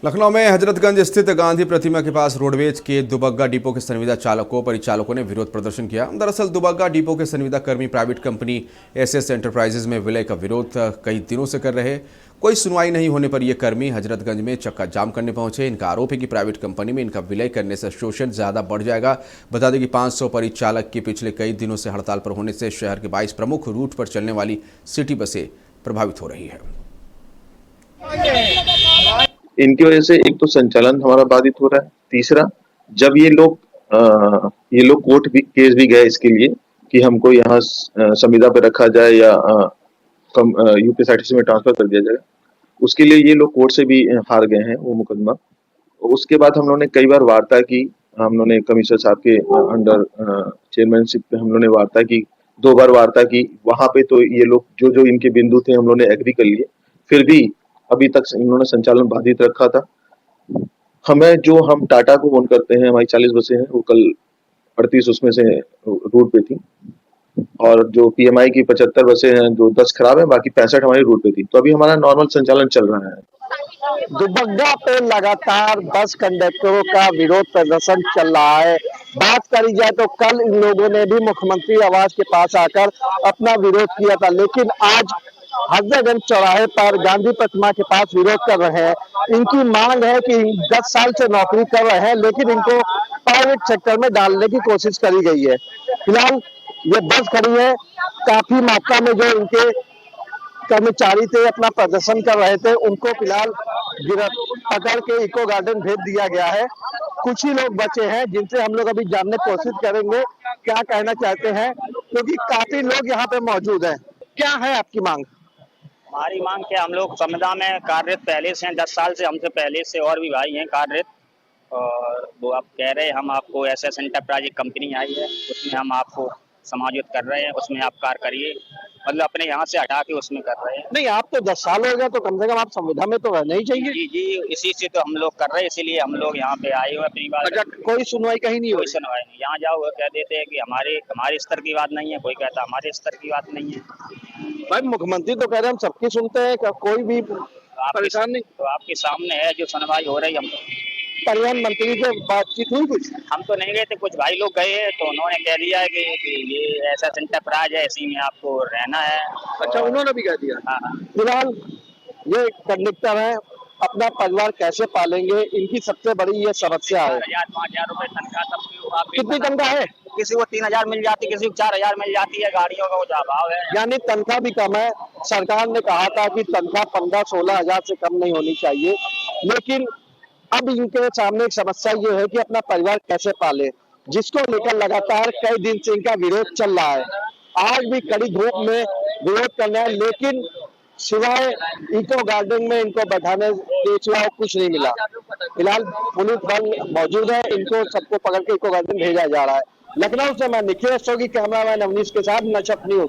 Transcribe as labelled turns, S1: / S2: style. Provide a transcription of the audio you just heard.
S1: लखनऊ में हजरतगंज स्थित गांधी प्रतिमा के पास रोडवेज के दुबग्गा डिपो के संविदा चालकों परिचालकों ने विरोध प्रदर्शन किया। दरअसल दुबग्गा डिपो के संविदा कर्मी प्राइवेट कंपनी एसएस एंटरप्राइजेज में विलय का विरोध कई दिनों से कर रहे। कोई सुनवाई नहीं होने पर ये कर्मी हजरतगंज में चक्का जाम करने पहुंचे। इनका आरोप है कि प्राइवेट कंपनी में इनका विलय करने से शोषण ज्यादा बढ़ जाएगा। बता दें कि 500 परिचालक की पिछले कई दिनों से हड़ताल पर होने से शहर के 22 प्रमुख रूट पर चलने वाली सिटी बसें प्रभावित हो रही है।
S2: इनकी वजह से एक तो संचालन हमारा बाधित हो रहा है। तीसरा, जब ये लोग कोर्ट भी केस भी गए इसके लिए कि हमको यहाँ संविदा पे रखा जाए या यूपीएसआरटीसी में ट्रांसफर कर दिया जाए, उसके लिए ये लोग कोर्ट से भी हार गए हैं वो मुकदमा। उसके बाद हम लोगों ने कई बार वार्ता की, हम लोगों ने कमिश्नर साहब के अंडर चेयरमैनशिप पे हम लोगों ने वार्ता की, 2 बार वार्ता की। वहां पे तो ये लोग जो इनके बिंदु थे हम लोगों ने एग्री कर लिए, फिर भी अभी तक इन्होंने संचालन बाधित रखा था। हम टाटा को ओन करते हैं, हमारी 40 बसें हैं, वो कल 38 उसमें से रूट पे थी, और जो पीएमआई की 75 बसें हैं, जो 10 खराब है, बाकी 65 हमारी रूट पे थी। तो अभी हमारा नॉर्मल संचालन चल रहा है।
S3: दुबग्गा पे लगातार बस कंडक्टरों का विरोध प्रदर्शन चल रहा है। बात करी जाए तो कल इन लोगों ने भी मुख्यमंत्री आवास के पास आकर अपना विरोध किया था, लेकिन आज हजरतगंज चौराहे पर गांधी प्रतिमा के पास विरोध कर रहे हैं। इनकी मांग है कि 10 साल से नौकरी कर रहे हैं, लेकिन इनको प्राइवेट सेक्टर में डालने की कोशिश करी गई है। फिलहाल ये बस खड़ी है, काफी मात्रा में जो इनके कर्मचारी थे अपना प्रदर्शन कर रहे थे, उनको फिलहाल पकड़ के इको गार्डन भेज दिया गया है। कुछ ही लोग बचे हैं जिनसे हम लोग अभी जानने की कोशिश करेंगे क्या कहना चाहते हैं, क्योंकि काफी लोग यहाँ पे मौजूद हैं। क्या है आपकी मांग?
S4: हमारी मांग क्या, हम लोग संविदा में कार्यरत पहले से हैं, 10 साल से, हमसे पहले से और भी भाई हैं कार्यरत। और वो आप कह रहे हैं हम आपको एसएस एंटरप्राइज कंपनी आई है, उसमें हम आपको समायोजित कर रहे हैं, उसमें आप कार्य करिए, मतलब अपने यहाँ से हटा के उसमें कर रहे हैं।
S3: नहीं, आप तो 10 साल हो गया, तो कम से कम आप संविदा में तो रहना ही चाहिए।
S4: जी जी, इसी से तो हम लोग कर रहे हैं, इसीलिए हम लोग यहाँ पे आए हुए अपनी बात।
S3: अच्छा, कोई सुनवाई कहीं नहीं
S4: कोई
S3: हुई?
S4: सुनवाई नहीं, यहाँ जाओ वो कह देते हैं कि हमारे स्तर की बात नहीं है, कोई कहता हमारे स्तर की बात नहीं है।
S3: भाई, मुख्यमंत्री तो कह रहे हैं हम सबकी सुनते हैं, कोई भी परेशान नहीं।
S4: तो आपके सामने है जो सुनवाई हो रही। हम
S3: परिवहन मंत्री से बातचीत हुई कुछ?
S4: हम तो नहीं गए थे, कुछ भाई लोग गए हैं, तो उन्होंने कह दिया है कि ये ऐसा एंटरप्राइज है, इसी में आपको रहना है।
S3: अच्छा, उन्होंने भी कह दिया।
S4: हाँ।
S3: फिलहाल ये कंडक्टर है, अपना परिवार कैसे पालेंगे, इनकी सबसे बड़ी ये समस्या है।
S4: 4,000-5,000 रुपए तनख्वाह सबकी।
S3: कितनी तनख्वाह है?
S4: किसी को 3,000 मिल जाती, किसी को 4,000 मिल जाती है, गाड़ियों का वो अभाव है।
S3: यानी तनख्वाह भी कम है। सरकार ने कहा था कि तनख्वाह 15-16 हजार से कम नहीं होनी चाहिए, लेकिन अब इनके सामने एक समस्या ये है कि अपना परिवार कैसे पाले, जिसको लेकर लगातार कई दिन से इनका विरोध चल रहा है। आज भी कड़ी धूप में विरोध करना है, लेकिन सिवाय इको गार्डन में इनको बैठाने के सिवा कुछ नहीं मिला। फिलहाल पुलिस बल मौजूद है, इनको सबको पकड़ के इको गार्डन भेजा जा रहा है। लखनऊ से मैं निखिल सोगी, कैमरामैन अवनीश के साथ नशफ न्यूज।